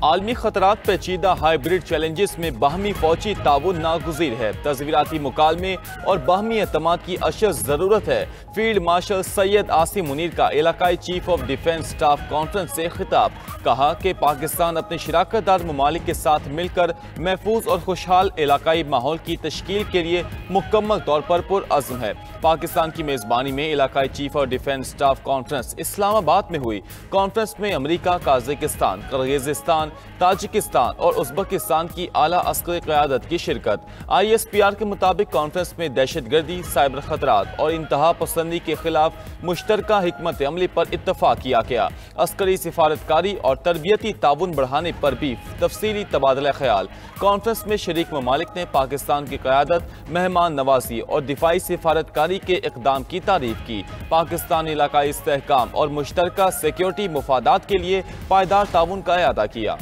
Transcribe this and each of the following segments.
आलमी खतरात पेचीदा hybrid challenges में बाहमी फौजी ताउन नागुज़ीर है। तज़वीराती मुकालमे और बाहमी एतमाद की अशद ज़रूरत है। फील्ड मार्शल सैयद आसिम मुनीर का इलाकाई chief of defence staff conference से खिताब। कहा कि पाकिस्तान अपने शराकतदार ममालिक के साथ मिलकर महफूज और खुशहाल इलाकाई माहौल की तश्कील के लिए मुकम्मल तौर पर पुरअज़्म है। पाकिस्तान की मेज़बानी में इलाकाई chief of defence staff conference Islamabad में हुई। कॉन्फ्रेंस में अमरीका, काज़ाकिस्तान, किर्गिज़स्तान, ताजिकिस्तान और उज़्बेकिस्तान की आला अस्करी क़यादत की शिरकत। ISPR के मुताबिक कॉन्फ्रेंस में दहशतगर्दी, साइबर खतरात और इंतहा पसंदी के खिलाफ मुश्तरका हिकमत अमली पर इत्तफाक किया गया। अस्करी सिफारतकारी और तरबियती ताउन बढ़ाने पर भी तफसीली तबादला ख्याल। कॉन्फ्रेंस में शरीक ममालिक ने पाकिस्तान की क़यादत, मेहमान नवाजी और दिफाई सिफारतकारी के इक़दाम की तारीफ की। पाकिस्तान इलाकाई इस्तेहकाम और मुश्तरका सिक्योरिटी मुफादात के लिए पायदार ताउन का अयादा किया।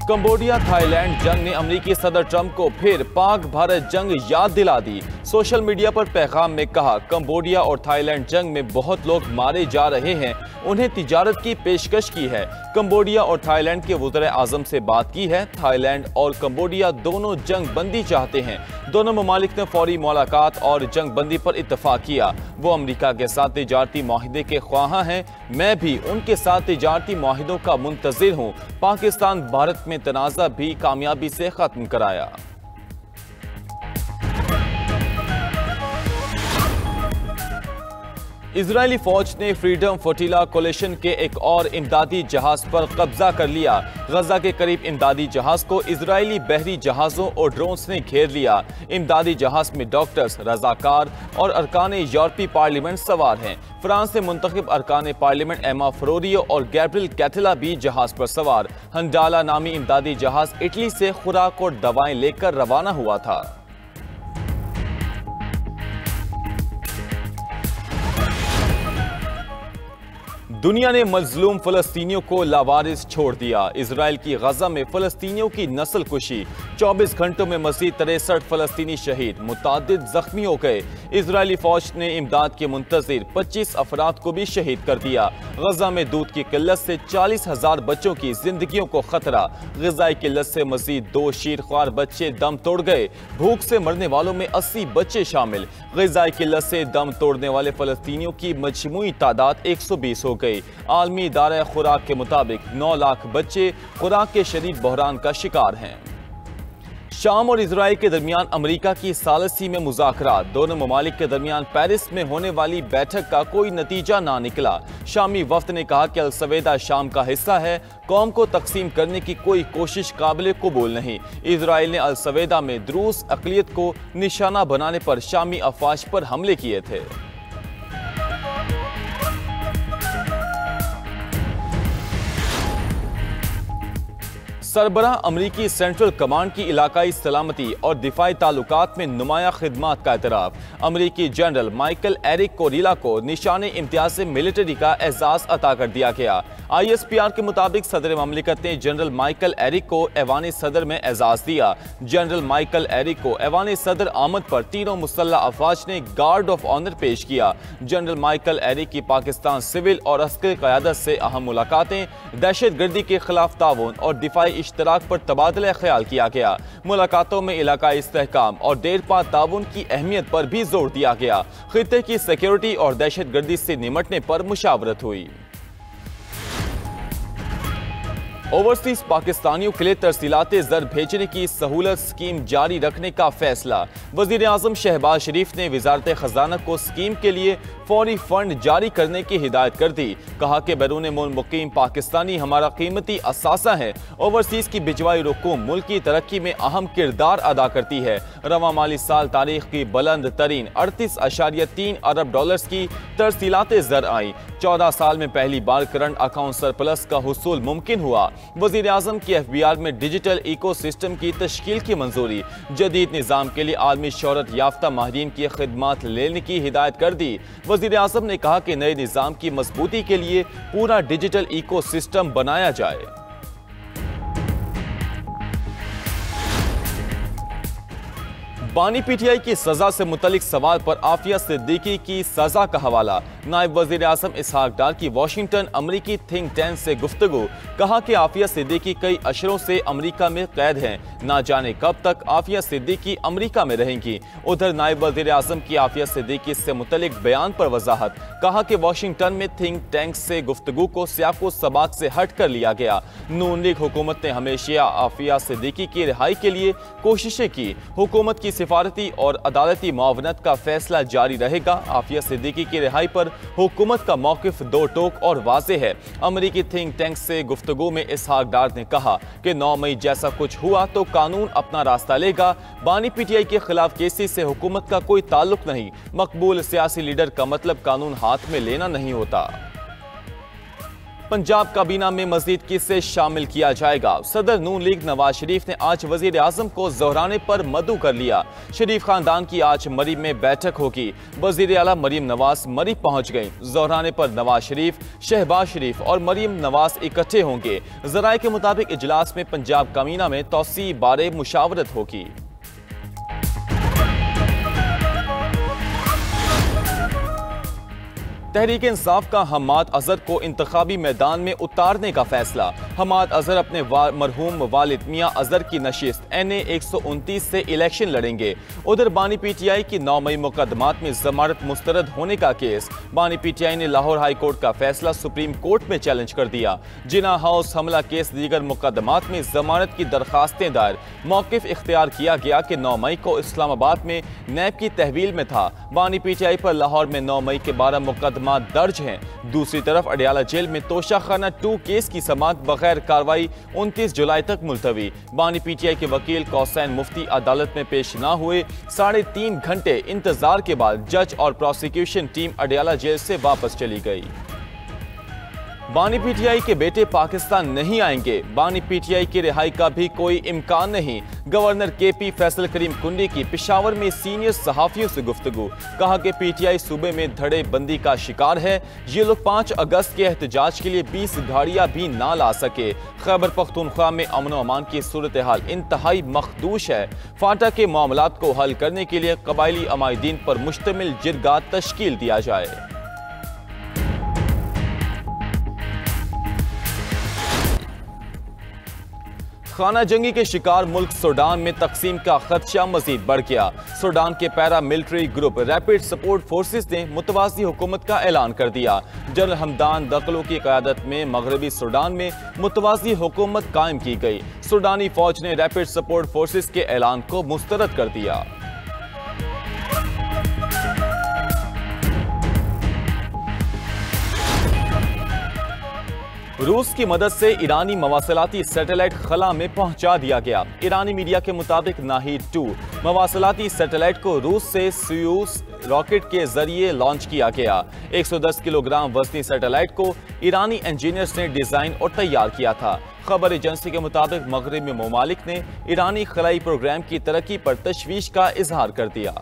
कंबोडिया थाईलैंड जंग ने अमरीकी सदर ट्रंप को फिर पाक भारत जंग याद दिला दी। सोशल मीडिया पर पैगाम में कहा, कंबोडिया और थाईलैंड जंग में बहुत लोग मारे जा रहे हैं, उन्हें तिजारत की पेशकश की है। कंबोडिया और थाईलैंड के वज़ीर आज़म से बात की है। थाईलैंड और कंबोडिया दोनों जंग बंदी चाहते हैं। दोनों ममालिक ने फौरी मुलाकात और जंग बंदी पर इत्तफाक किया। वो अमरीका के साथ तिजारती माहिदे के ख्वाहां हैं। मैं भी उनके साथ तिजारती माहिदों का मुंतज़िर हूँ। पाकिस्तान भारत में तनाज़ा भी कामयाबी से खत्म कराया। इजरायली फौज ने फ्रीडम फ्लोटिला कोलिशन के एक और इमदादी जहाज पर कब्जा कर लिया। गजा के करीब इमदादी जहाज को इजरायली बहरी जहाजों और ड्रोन्स ने घेर लिया। इमदादी जहाज में डॉक्टर्स, रजाकार और अरकान यूरोपीय पार्लियामेंट सवार हैं। फ्रांस से मुंतखब अरकान पार्लियामेंट एमा फ्रोरियो और गैब्रियल कैथला भी जहाज पर सवार। हंडाला नामी इमदादी जहाज इटली से खुराक और दवाएं लेकर रवाना हुआ था। दुनिया ने मजलूम फलस्तीनियों को लावारिस छोड़ दिया। इजराइल की गजा में फलस्तीनियों की नस्ल कुशी। 24 घंटों में मजीद 63 फलस्तीनी शहीद, मुतादिद जख्मी हो गए। इजरायली फौज ने इमदाद के मुंतजिर 25 अफराद को भी शहीद कर दिया। गजा में दूध की किल्लत से 40,000 बच्चों की जिंदगियों को खतरा। ग़िज़ाई किल्लत से मजीद 2 शीरख्वार बच्चे दम तोड़ गए। भूख से मरने वालों में 80 बच्चे शामिल। ग़िज़ाई किल्लत से दम तोड़ने वाले फलस्तीनियों की मजमूई तादाद 120 हो गई। आलमी इदारा खुराक के मुताबिक 9 लाख बच्चे खुराक के शदीद बहरान का शिकार हैं। शाम और इजराइल के दरमियान अमरीका की सालसी में मुज़ाकरात। दोनों ममालिक के दरमियान पेरिस में होने वाली बैठक का कोई नतीजा ना निकला। शामी वफ्द ने कहा कि अल सवेदा शाम का हिस्सा है, कौम को तकसीम करने की कोई कोशिश काबिल कबूल नहीं। इजराइल ने अल सवेदा में द्रूस अक़लियत को निशाना बनाने पर शामी अफवाज पर हमले किए थे। सरबराह अमरीकी सेंट्रल कमांड की इलाकाई सलामती और दिफाई ताल्लुकात में नुमाया खिदमात का एतराफ़। अमरीकी जनरल माइकल एरिक कोरिला को निशान इम्तियाज से मिलिट्री का एजाज़ अता कर दिया गया। ISPR के मुताबिक सदर ममलिकत ने जनरल माइकल एरिक को ऐवान सदर में एजाज़ दिया। जनरल माइकल एरिक को ऐवान सदर आमद पर तीनों मुसल्लह अफवाज ने गार्ड ऑफ ऑनर पेश किया। जनरल माइकल एरिक की पाकिस्तान सिविल और अस्करी क़यादत से अहम मुलाकातें, दहशतगर्दी के खिलाफ ताउन और दिफाई इश्तराक पर तबादला ख्याल किया गया। मुलाकातों में इलाकाई इस्तेहकाम और देरपा ताउन की अहमियत पर भी जोर दिया गया। खित्ते की सिक्योरिटी और दहशतगर्दी से निमटने पर मुशावरत हुई। ओवरसीज पाकिस्तानियों के लिए तरसीलात ज़र भेजने की सहूलत स्कीम जारी रखने का फैसला। वज़ीर आज़म शहबाज शरीफ ने वज़ारत ख़जाना को स्कीम के लिए फौरी फंड जारी करने की हिदायत कर दी। कहा कि बैरून मुल्क मुकीम पाकिस्तानी हमारा कीमती असासा है। ओवरसीज की भिजवाई रकूम मुल्क की तरक्की में अहम किरदार अदा करती है। रवा माली साल तारीख की बुलंद तरीन 38.3 अरब डॉलर्स की तरसीलात ज़र आई। 14 साल में पहली बार करंट अकाउंट सरप्लस का हुसूल मुमकिन हुआ। वज़ीर आज़म की FBR में डिजिटल इको सिस्टम की तश्कील की मंजूरी। जदीद निज़ाम के लिए आलमी शोहरत याफ्ता माहिरीन की खिदमात लेने की हिदायत कर दी। वज़ीर आज़म ने कहा कि नए निज़ाम की मजबूती के लिए पूरा डिजिटल इको सिस्टम बनाया जाए। बानी पीटीआई की सजा से मुतल्लिक सवाल पर आफिया सिद्दीकी की सजा का हवाला। नायब वजीर आजम इसहाक डार की वाशिंगटन अमरीकी थिंक टैंक से गुफ्तगू। कहा कि आफिया सिद्दीकी कई अशरों से अमरीका में कैद हैं, ना जाने कब तक आफिया सिद्दीकी अमरीका में रहेंगी। उधर नायब वजीर आजम की आफिया सिद्दीकी से मुतल्लिक बयान पर वजाहत। कहा कि वाशिंगटन में थिंक टैंक से गुफ्तगू को सियाको सबाक से हट कर लिया गया। नून लीग हुकूमत ने हमेशा आफिया सिद्दीकी की रिहाई के लिए कोशिशें की। हुकूमत की सिफारती और अदालती मुआवनत का फैसला जारी रहेगा। आफिया सिद्दीकी की रिहाई पर हुकूमत का मौकिफ दो टोक और वाज़े है। अमरीकी थिंक टैंक से गुफ्तगू में इसहाक डार ने कहा कि 9 मई जैसा कुछ हुआ तो कानून अपना रास्ता लेगा। बानी पीटीआई के खिलाफ केसी से हुकूमत का कोई ताल्लुक नहीं। मकबूल सियासी लीडर का मतलब कानून हाथ में लेना नहीं होता। पंजाब काबीना में मजीद किसे शामिल किया जाएगा। सदर नून लीग नवाज शरीफ ने आज वजीर आजम को जोहराने पर मदऊ कर लिया। शरीफ खानदान की आज मरीब में बैठक होगी। वजीर आला मरीम नवाज मरीब पहुंच गई। जोहराने पर नवाज शरीफ, शहबाज शरीफ और मरीम नवाज इकट्ठे होंगे। जराये के मुताबिक इजलास में पंजाब काबीना में तौसी बारे मुशावरत होगी। तहरीक इंसाफ का हम्माद अजहर को इंतखाबी मैदान में उतारने का फैसला। हम्माद अजहर अपने मरहूम वालिद मियां अजहर की नशिस्त NA 129 से इलेक्शन लड़ेंगे। उधर बानी पीटीआई की 9 मई मुकदमात में जमानत मुस्तरद होने का केस। बानी पीटीआई ने लाहौर हाई कोर्ट का फैसला सुप्रीम कोर्ट में चैलेंज कर दिया। जिना हाउस हमला केस दीगर मुकदमात में जमानत की दरखास्तें दायर। मौकिफ इख्तियार किया गया कि 9 मई को इस्लामाबाद में नैब की तहवील में था। बानी पीटीआई पर लाहौर में 9 मई के 12 मुकदमा दर्ज हैं। दूसरी तरफ अडियाला जेल में तोशाखाना 2 केस की समाअत बगैर कार्रवाई 29 जुलाई तक मुलतवी। बानी पीटीआई के वकील कौसैन मुफ्ती अदालत में पेश न हुए। 3.5 घंटे इंतजार के बाद जज और प्रोसिक्यूशन टीम अडियाला जेल से वापस चली गई। बानी पीटीआई के बेटे पाकिस्तान नहीं आएंगे। बानी पीटीआई की रिहाई का भी कोई इम्कान नहीं। गवर्नर KP फैसल करीम कुंडी की पेशावर में सीनियर सहाफियों से गुफ्तगू। कहा कि पीटीआई सूबे में धड़े बंदी का शिकार है। ये लोग 5 अगस्त के एहतजाज के लिए 20 गाड़ियां भी ना ला सके। खैबर पख्तूनख्वा में अमन अमान की सूरत हाल इंतहाई मखदूश है। फाटा के मामलात को हल करने के लिए कबायली अमायदीन पर मुश्तमिल जिरगा तश्कील दिया जाए। खाना जंगी के शिकार मुल्क सूडान में तकसीम का खदशा मजीद बढ़ गया। सूडान के para military group rapid support forces ने मुतवाज़ी हुकूमत का ऐलान कर दिया। जनरल हमदान दगलो की क़यादत में मगरबी सूडान में मुतवाज़ी हुकूमत कायम की गई। सूडानी फौज ने रैपिड सपोर्ट फोर्सेस के ऐलान को मुस्तरद कर दिया। रूस की मदद से ईरानी मवासलाती सैटेलाइट खला में पहुंचा दिया गया। ईरानी मीडिया के मुताबिक नाहिद 2 मवासलाती सैटेलाइट को रूस से सोयूज़ रॉकेट के जरिए लॉन्च किया गया। 110 किलोग्राम वजनी सैटेलाइट को ईरानी इंजीनियर्स ने डिजाइन और तैयार किया था। खबर एजेंसी के मुताबिक मगरबी ममालिक ने ईरानी खलाई प्रोग्राम की तरक्की पर तशवीश का इजहार कर दिया।